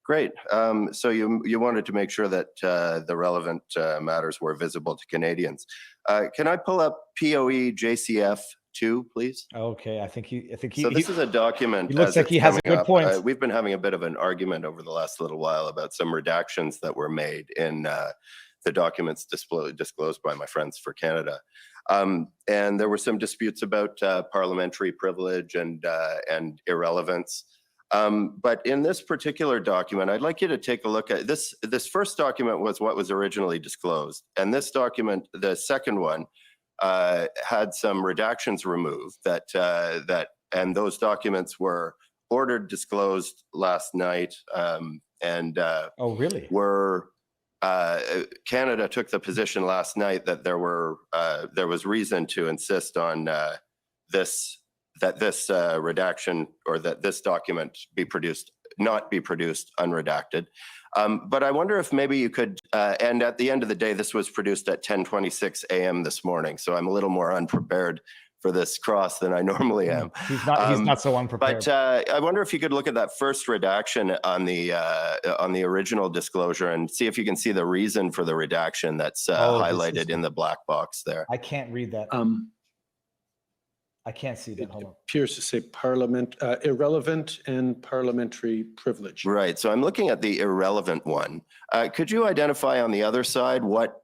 Great. So you wanted to make sure that the relevant matters were visible to Canadians. Can I pull up POE JCF 2, please? Okay, I think he. So this is a document. He looks like he has a good point. We've been having a bit of an argument over the last little while about some redactions that were made in the documents disclosed by my Friends for Canada. And there were some disputes about parliamentary privilege and irrelevance. But in this particular document, I'd like you to take a look at this. This first document was what was originally disclosed. And this document, the second one, had some redactions removed and those documents were ordered disclosed last night. Oh, really? Canada took the position last night that there was reason to insist on this redaction, or that this document not be produced unredacted. But I wonder if maybe you could, and at the end of the day, this was produced at 10:26 a.m. this morning, so I'm a little more unprepared for this cross than I normally am. He's not so unprepared. But I wonder if you could look at that first redaction on the original disclosure and see if you can see the reason for the redaction that's highlighted in the black box there. I can't read that. I can't see that. Hold on. Appears to say irrelevant and parliamentary privilege. Right. So I'm looking at the irrelevant one. Could you identify on the other side what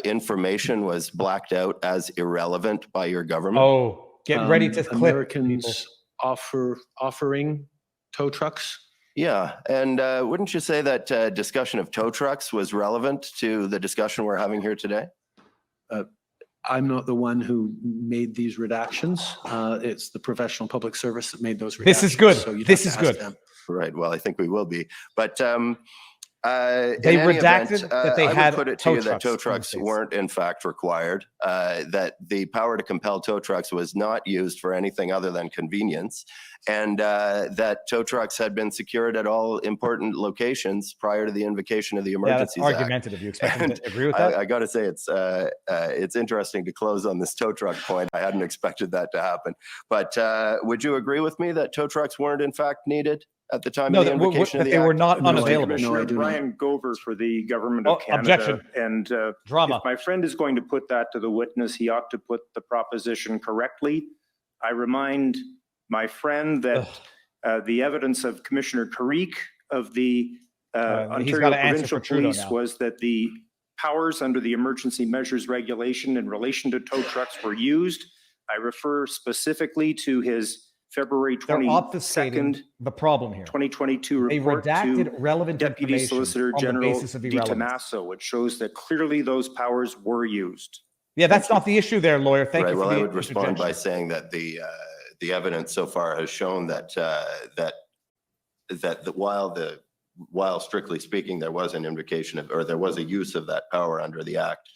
information was blacked out as irrelevant by your government? Oh, get ready to clip. Americans offering tow trucks. Yeah. And wouldn't you say that discussion of tow trucks was relevant to the discussion we're having here today? I'm not the one who made these redactions. It's the professional public service that made those redactions. This is good. So this is good. Them. Right. Well, I think we will be. But they redacted event, that they I had would put it to you that tow trucks weren't in fact required, that the power to compel tow trucks was not used for anything other than convenience, and that tow trucks had been secured at all important locations prior to the invocation of the Emergencies Act. Argumentative. You expect me to agree with that? I got to say, it's interesting to close on this tow truck point. I hadn't expected that to happen. But would you agree with me that tow trucks weren't in fact needed at the time of the invocation of the Act? They were not No, unavailable. Commissioner Brian Gover for the Government of Canada. Objection. And Drama. if my friend is going to put that to the witness, he ought to put the proposition correctly. I remind my friend that the evidence of Commissioner Carrick of the Ontario Provincial Police was that the powers under the Emergency Measures Regulation in relation to tow trucks were used. I refer specifically to his February 22nd, the problem here. 2022 report they redacted to relevant Deputy Solicitor General Di Tommaso, which shows that clearly those powers were used. Yeah, that's not the issue there, lawyer. Thank you. Well, I would respond by saying that the evidence so far has shown that while strictly speaking there was an invocation of, or there was a use of that power under the Act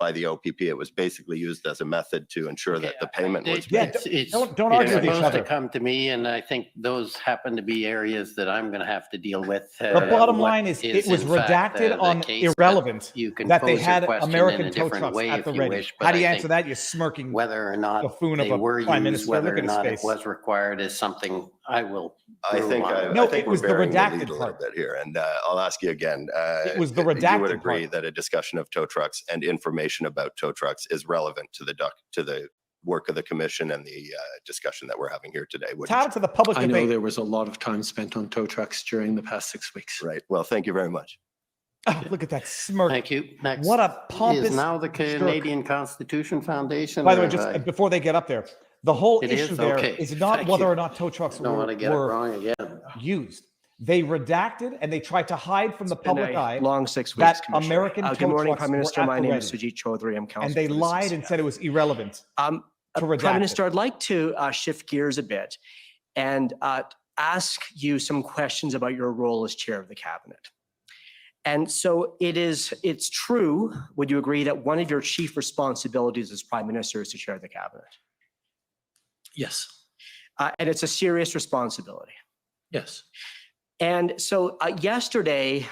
by the OPP, it was basically used as a method to ensure that the payment was made. Don't argue with each other. To come to me, and I think those happen to be areas that I'm going to have to deal with. The bottom line is it was redacted on irrelevant that they had American tow trucks at the ready. How do you answer that? You're smirking. Whether or not they were used, whether or not it was required is something I will. I think it was the redacted part bit here, and I'll ask you again. It was the redacted. You would agree that a discussion of tow trucks and information about tow trucks is relevant to the work of the commission and the discussion that we're having here today. To the public debate. I know there was a lot of time spent on tow trucks during the past 6 weeks. Right. Well, thank you very much. Oh, look at that smirk. Thank you. Next. What a pompous. Is now the Canadian Constitution Foundation. By the way, just before they get up there, the whole issue there is not Thank whether you. or not tow trucks were used. They redacted and they tried to hide from the public eye. Long 6 weeks. That American tow good morning, trucks Prime Minister. My name is ready. Sujit Chaudhary. I'm counsel. And they lied and said it was irrelevant. Prime Minister, I'd like to shift gears a bit and ask you some questions about your role as chair of the cabinet. And so it's true, would you agree, that one of your chief responsibilities as Prime Minister is to chair the cabinet? Yes. And it's a serious responsibility. Yes. And so yesterday,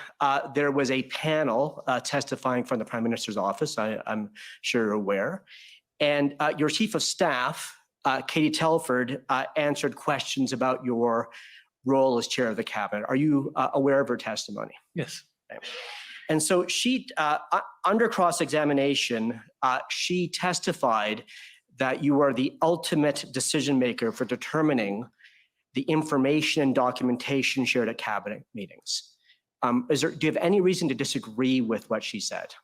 there was a panel testifying from the Prime Minister's office, I'm sure you're aware. And your Chief of Staff, Katie Telford, answered questions about your role as chair of the cabinet. Are you aware of her testimony? Yes. And so she, under cross-examination, she testified that you are the ultimate decision maker for determining the information and documentation shared at cabinet meetings. Do you have any reason to disagree with what she said?